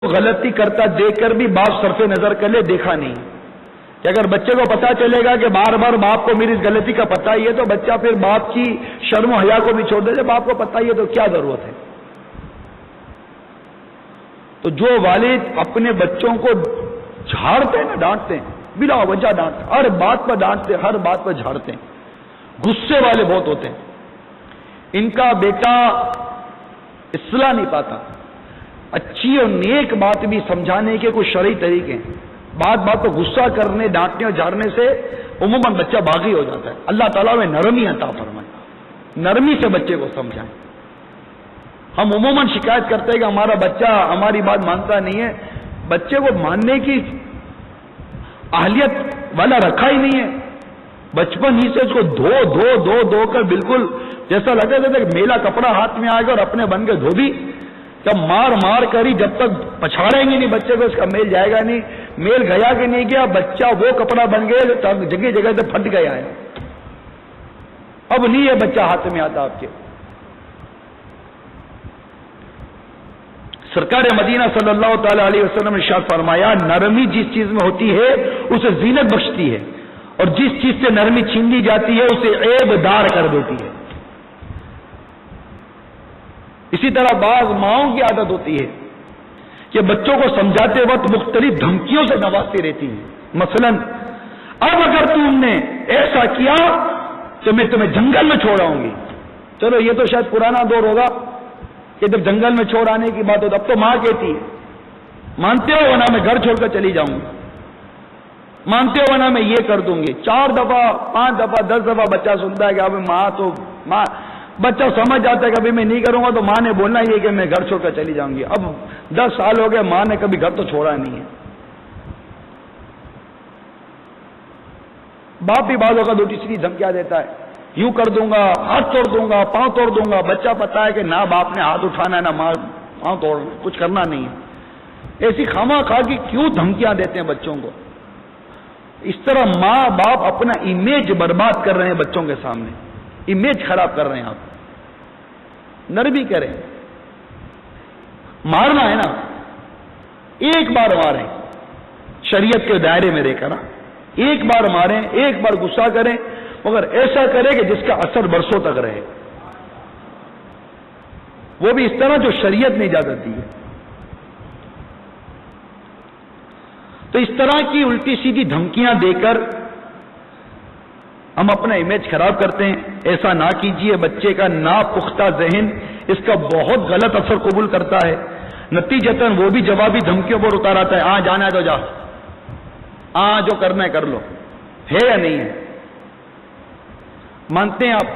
غلطی کرتا دیکھ کر بھی باپ صرف نظر کر لے دیکھا نہیں کہ اگر بچے کو پتا چلے گا کہ بار بار باپ کو میری اس غلطی کا پتہ ہی ہے تو بچہ پھر باپ کی شرم و حیا کو بھی چھوڑ دے. جب باپ کو پتہ ہی ہے تو کیا ضرورت ہے. تو جو والد اپنے بچوں کو جھاڑتے ہیں نا، ڈانٹتے ہیں بلا وجہ، ڈانٹتے ہر بات پر، ڈانٹتے ہر بات پر جھاڑتے ہیں، غصے والے بہت ہوتے ہیں. ان کا بیٹا اصلاح نہیں پاتا. اچھی اور نیک بات بھی سمجھانے کے کچھ شرعی طریقے ہیں. بات بات کو غصہ کرنے، ڈانٹنے اور جھاڑنے سے عموماً بچہ باغی ہو جاتا ہے. اللہ تعالیٰ میں نرمی عطا فرمائے، نرمی سے بچے کو سمجھائیں. ہم عموماً شکایت کرتے ہیں کہ ہمارا بچہ ہماری بات مانتا نہیں ہے. بچے کو ماننے کی اہلیت والا رکھا ہی نہیں ہے. بچپن ہی سے اس کو دھو دھو دھو دھو کر بالکل جیسا لگتا تھا کہ میلا کپڑا ہاتھ میں آ گیا اور اپنے بن کے دھوبی. جب مار مار کر ہی جب تک پچھاڑیں گے نہیں بچے کو، اس کا میل جائے گا نہیں. میل گیا کہ نہیں گیا، بچہ وہ کپڑا بن گیا جگہ جگہ سے پھٹ گیا ہے. اب نہیں ہے بچہ ہاتھ میں آتا آپ کے. سرکار مدینہ صلی اللہ تعالی علیہ وسلم نے ارشاد فرمایا، نرمی جس چیز میں ہوتی ہے اسے زینت بخشتی ہے، اور جس چیز سے نرمی چھین لی جاتی ہے اسے عیب دار کر دیتی ہے. اسی طرح بعض ماؤں کی عادت ہوتی ہے کہ بچوں کو سمجھاتے وقت مختلف دھمکیوں سے نوازتی رہتی ہیں. مثلا اب اگر تم نے ایسا کیا تو میں تمہیں جنگل میں چھوڑ آؤں گی. چلو یہ تو شاید پرانا دور ہوگا کہ جب جنگل میں چھوڑ آنے کی بات ہو. اب تو ماں کہتی ہے مانتے ہو ورنہ میں گھر چھوڑ کر چلی جاؤں گی، مانتے ہو ورنہ میں یہ کر دوں گی. 4 دفعہ 5 دفعہ 10 دفعہ بچہ سنتا ہے کہ اب ماں بچہ سمجھ جاتا ہے کہ ابھی میں نہیں کروں گا تو ماں نے بولنا ہی ہے کہ میں گھر چھوڑ کر چلی جاؤں گی. اب 10 سال ہو گئے، ماں نے کبھی گھر تو چھوڑا نہیں ہے. باپ بھی بعض اوقات الٹی سیدھی دھمکیاں دیتا ہے، یوں کر دوں گا، ہاتھ توڑ دوں گا، پاؤں توڑ دوں گا. بچہ پتا ہے کہ نہ باپ نے ہاتھ اٹھانا ہے نہ پاؤں توڑ، کچھ کرنا نہیں ہے. ایسی خواہ خواہ کی کیوں دھمکیاں دیتے ہیں بچوں کو؟ اس طرح ماں باپ اپنا امیج برباد کر رہے ہیں بچوں کے سامنے، امیج خراب کر رہے ہیں. آپ نرمی کریں. مارنا ہے نا، ایک بار ماریں شریعت کے دائرے میں رہ کر، ایک بار ماریں، ایک بار غصہ کریں، مگر ایسا کرے کہ جس کا اثر برسوں تک رہے. وہ بھی اس طرح جو شریعت نے اجازت دی ہے. تو اس طرح کی الٹی سیدھی دھمکیاں دے کر ہم اپنا امیج خراب کرتے ہیں. ایسا نہ کیجیے. بچے کا ناپختہ ذہن اس کا بہت غلط اثر قبول کرتا ہے. نتیجتاً وہ بھی جوابی دھمکیوں پر اتار آتا ہے. جانا ہے تو جا، جو کرنا ہے کر لو. ہے یا نہیں ہے؟ مانتے ہیں آپ؟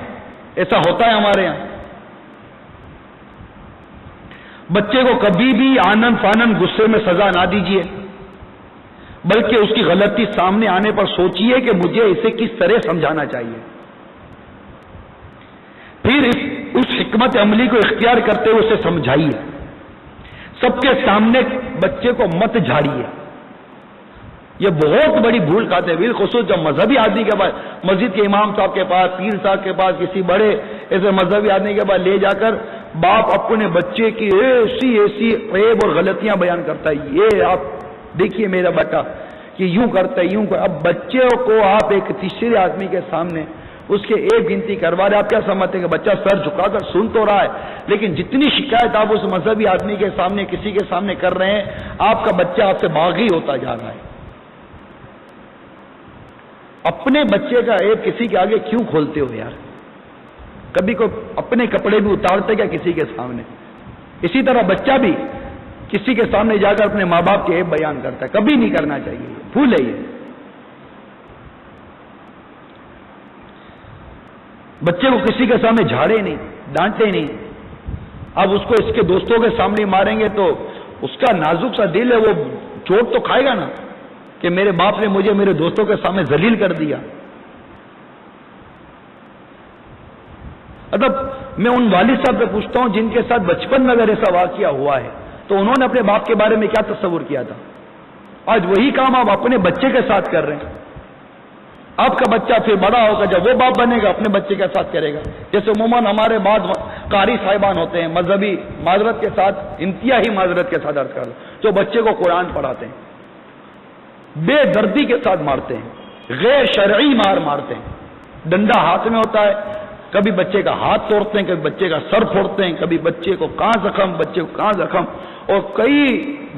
ایسا ہوتا ہے ہمارے یہاں. بچے کو کبھی بھی آنن فانن غصے میں سزا نہ دیجیے، بلکہ اس کی غلطی سامنے آنے پر سوچئے کہ مجھے اسے کس طرح سمجھانا چاہیے. پھر اس حکمت عملی کو اختیار کرتے ہوئے اسے سمجھائیے. سب کے سامنے بچے کو مت جھاڑیے. یہ بہت بڑی بھول کھاتے ہیں، بالخصوص جب مذہبی آدمی کے پاس، مسجد کے امام صاحب کے پاس، پیر صاحب کے پاس، کسی بڑے ایسے مذہبی آدمی کے پاس لے جا کر باپ اپنے بچے کی ایسی عیب اور غلطیاں بیان کرتا ہے. یہ آپ دیکھیے میرا بیٹا کہ یوں کرتا ہے، یوں کرتا. اب بچے کو آپ ایک تیسرے آدمی کے سامنے اس کے ایک گنتی کروا رہے. آپ کیا سمجھتے ہیں کہ بچہ سر جھکا کر سن تو رہا ہے، لیکن جتنی شکایت آپ اس مذہبی آدمی کے سامنے کسی کے سامنے کر رہے ہیں، آپ کا بچہ آپ سے باغی ہوتا جا رہا ہے. اپنے بچے کا عیب کسی کے آگے کیوں کھولتے ہو یار؟ کبھی کو اپنے کپڑے بھی اتارتے کیا کسی کے سامنے؟ اسی طرح بچہ بھی کسی کے سامنے جا کر اپنے ماں باپ کے عیب بیان کرتا ہے. کبھی نہیں کرنا چاہیے. بھول ہے یہ. بچے کو کسی کے سامنے جھاڑے نہیں، ڈانٹے نہیں. اب اس کو اس کے دوستوں کے سامنے ماریں گے تو اس کا نازک سا دل ہے، وہ چوٹ تو کھائے گا نا کہ میرے باپ نے مجھے میرے دوستوں کے سامنے ذلیل کر دیا. مطلب میں ان والد صاحب سے پوچھتا ہوں جن کے ساتھ بچپن میں اگر ایسا واقعہ ہوا ہے تو انہوں نے اپنے باپ کے بارے میں کیا تصور کیا تھا؟ آج وہی کام آپ اپنے بچے کے ساتھ کر رہے ہیں. آپ کا بچہ پھر بڑا ہوگا، جب وہ باپ بنے گا اپنے بچے کے ساتھ کرے گا. جیسے عموماً ہمارے بعد قاری صاحبان ہوتے ہیں مذہبی، معذرت کے ساتھ، انتہائی معذرت کے ساتھ عرض کر دوں، جو بچے کو قرآن پڑھاتے ہیں، بے دردی کے ساتھ مارتے ہیں، غیر شرعی مارتے ہیں، ڈنڈا ہاتھ میں ہوتا ہے، کبھی بچے کا ہاتھ توڑتے ہیں، کبھی بچے کا سر پھوڑتے ہیں، کبھی بچے کو کہاں زخم، اور کئی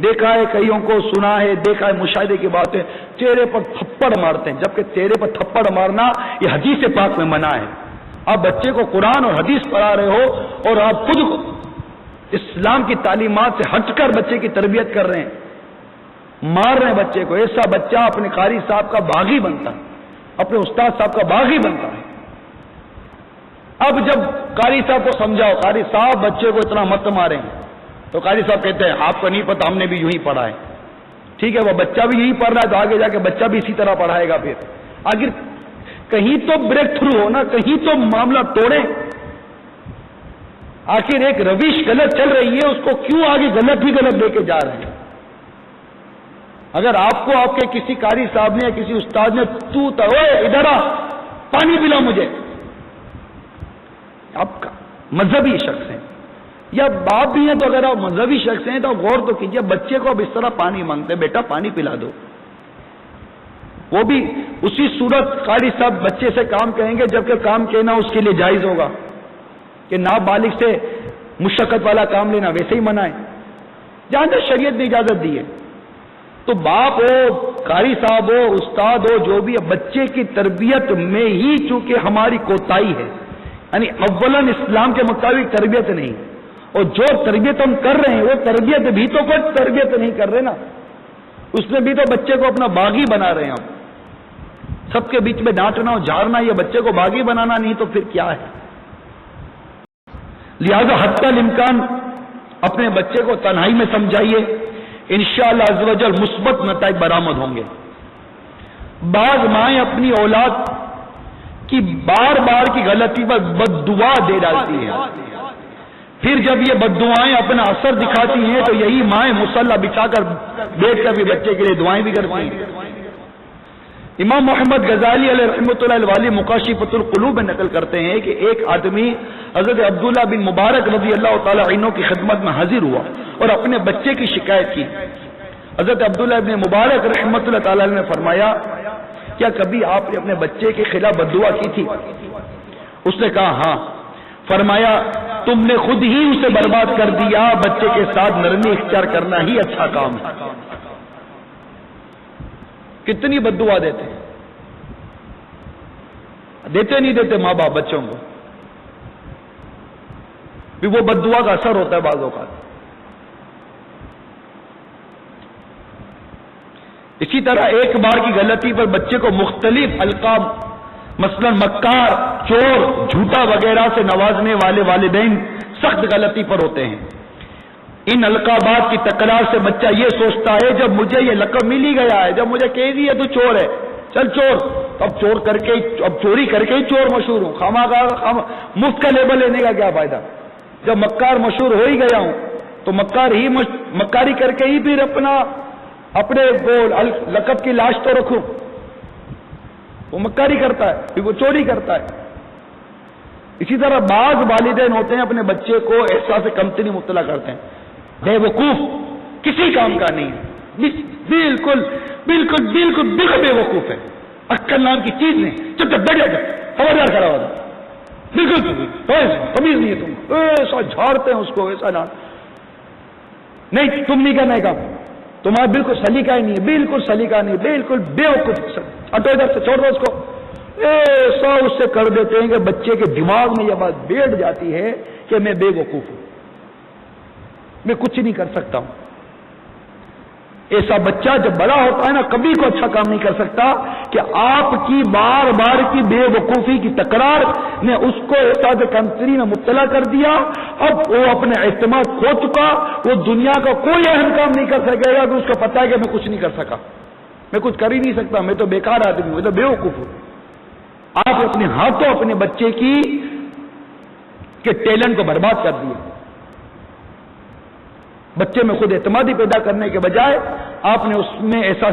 دیکھا ہے، کئیوں کو سنا ہے، دیکھا ہے، مشاہدے کی بات ہے، چہرے پر تھپڑ مارتے ہیں، جبکہ چہرے پر تھپڑ مارنا یہ حدیث پاک میں منع ہے۔ آپ بچے کو قرآن اور حدیث پڑھا رہے ہو اور آپ خود اسلام کی تعلیمات سے ہٹ کر بچے کی تربیت کر رہے ہیں، مار رہے ہیں بچے کو، ایسا بچہ اپنے قاری صاحب کا باغی بنتا ہے، اپنے استاد صاحب کا باغی بنتا ہے۔ اب جب قاری صاحب کو سمجھاؤ، قاری صاحب بچے کو اتنا مت ماریں، تو قاری صاحب کہتے ہیں آپ کو نہیں پتا، ہم نے بھی یوں ہی پڑھا ہے۔ ٹھیک ہے، وہ بچہ بھی یہی پڑھ رہا ہے تو آگے جا کے بچہ بھی اسی طرح پڑھائے گا، پھر آخر کہیں تو بریک تھرو ہو نا، کہیں تو معاملہ توڑے۔ آخر ایک روش غلط چل رہی ہے، اس کو کیوں آگے غلط ہی غلط لے کے جا رہے ہیں؟ اگر آپ کو آپ کے کسی قاری صاحب نے یا کسی استاد نے ادھر آ، پانی پلا مجھے، آپ کا مذہبی شخص ہیں یا باپ بھی ہیں، تو اگر آپ مذہبی شخص ہیں تو غور تو کیجئے، بچے کو اب اس طرح پانی مانگتے، بیٹا پانی پلا دو، وہ بھی اسی صورت قاری صاحب بچے سے کام کہیں گے جبکہ کام کہنا اس کے لیے جائز ہوگا، کہ نابالغ سے مشقت والا کام لینا ویسے ہی منع ہے، جہاں تک شریعت نے اجازت دی ہے۔ تو باپ ہو، قاری صاحب ہو، استاد ہو، جو بھی ہے، بچے کی تربیت میں ہی چونکہ ہماری کوتاہی ہے، یعنی اولاً اسلام کے مطابق تربیت نہیں، اور جو تربیت ہم کر رہے ہیں وہ تربیت بھی تو کوئی تربیت نہیں کر رہے نا، اس میں بھی تو بچے کو اپنا باغی بنا رہے ہیں ہم۔ سب کے بیچ میں ڈانٹنا اور جھاڑنا یہ بچے کو باغی بنانا نہیں تو پھر کیا ہے؟ لہذا حتی الامکان اپنے بچے کو تنہائی میں سمجھائیے، انشاءاللہ عز و جل مثبت نتائج برآمد ہوں گے۔ بعض مائیں اپنی اولاد کی بار بار کی غلطی پر بد دعا دے ڈالتی ہیں، پھر جب یہ بد دعائیں اپنا اثر دکھاتی ہیں تو یہی مائیں مصلی بچھا کر بیٹھ کر بھی بچے کے لیے دعائیں بھی کرتی ہیں۔ امام محمد غزالی علیہ رحمۃ اللہ علیہ مکاشفۃ القلوب میں نقل کرتے ہیں کہ ایک آدمی حضرت عبداللہ بن مبارک رضی اللہ تعالی عنہ کی خدمت میں حاضر ہوا اور اپنے بچے کی شکایت کی۔ حضرت عبداللہ بن مبارک رحمۃ اللہ تعالی نے فرمایا، کیا کبھی آپ نے اپنے بچے کے خلاف بد دعا کی تھی؟ اس نے کہا ہاں۔ فرمایا، تم نے خود ہی اسے برباد کر دیا، بچے کے ساتھ نرمی اختیار کرنا ہی اچھا کام ہے۔ کتنی بد دعا دیتے نہیں دیتے ماں باپ بچوں کو، بھی وہ بد دعا کا اثر ہوتا ہے بعض اوقات۔ اسی طرح ایک بار کی غلطی پر بچے کو مختلف القاب مثلا مکار، چور، جھوٹا وغیرہ سے نوازنے والے والدین سخت غلطی پر ہوتے ہیں۔ ان القابات کی تکرار سے بچہ یہ سوچتا ہے جب مجھے یہ لقب مل ہی گیا ہے، جب مجھے کہہ دیا تو چور ہے، چل چور، اب چوری کر کے ہی چور مشہور ہوں، مفت کا لیبل لینے کا کیا فائدہ؟ جب مکار مشہور ہو ہی گیا ہوں تو مکاری کر کے ہی پھر اپنے وہ لقب کی لاش تو رکھوں۔ وہ مکاری کرتا ہے، پھر وہ چوری کرتا ہے۔ اسی طرح بعض والدین ہوتے ہیں اپنے بچے کو احساس کمتری مبتلا کرتے ہیں، بے وقوف، کسی کام کا نہیں ہے، بالکل بالکل بالکل بالکل بے وقوف ہے، عقل نام کی چیز نہیں، چپ چپ بیٹھ جاتا، خبردار کھڑا ہوتا، بالکل تمیز نہیں ہے، تم ایسا جھاڑتے ہیں اس کو، ایسا نہیں، تم نہیں کرنے کا، تمہارا بالکل سلیقہ ہی نہیں ہے، بالکل سلیقہ نہیں، بالکل بے وقوف، ہٹو ادھر سے، چھوڑ دو اس کو، ایسا اس سے کر دیتے ہیں کہ بچے کے دماغ میں یہ بات بیٹھ جاتی ہے کہ میں بے وقوف ہوں، میں کچھ نہیں کر سکتا ہوں۔ ایسا بچہ جب بڑا ہوتا ہے نا، کبھی کو اچھا کام نہیں کر سکتا کہ آپ کی بار بار کی بے وقوفی کی تکرار نے اس کو احساس کمتری میں مبتلا کر دیا۔ اب وہ اپنے اعتماد کھو چکا، وہ دنیا کا کوئی اہم کام نہیں کر سکے گا کہ اس کو پتا ہے کہ میں کچھ نہیں کر سکا، میں کچھ کر ہی نہیں سکتا، میں تو بیکار آدمی ہوں، میں تو بے وقوف ہوں۔ آپ اپنے ہاتھوں اپنے بچے کے ٹیلنٹ کو برباد کر دیا۔ بچے میں خود اعتمادی پیدا کرنے کے بجائے آپ نے اس میں ایسا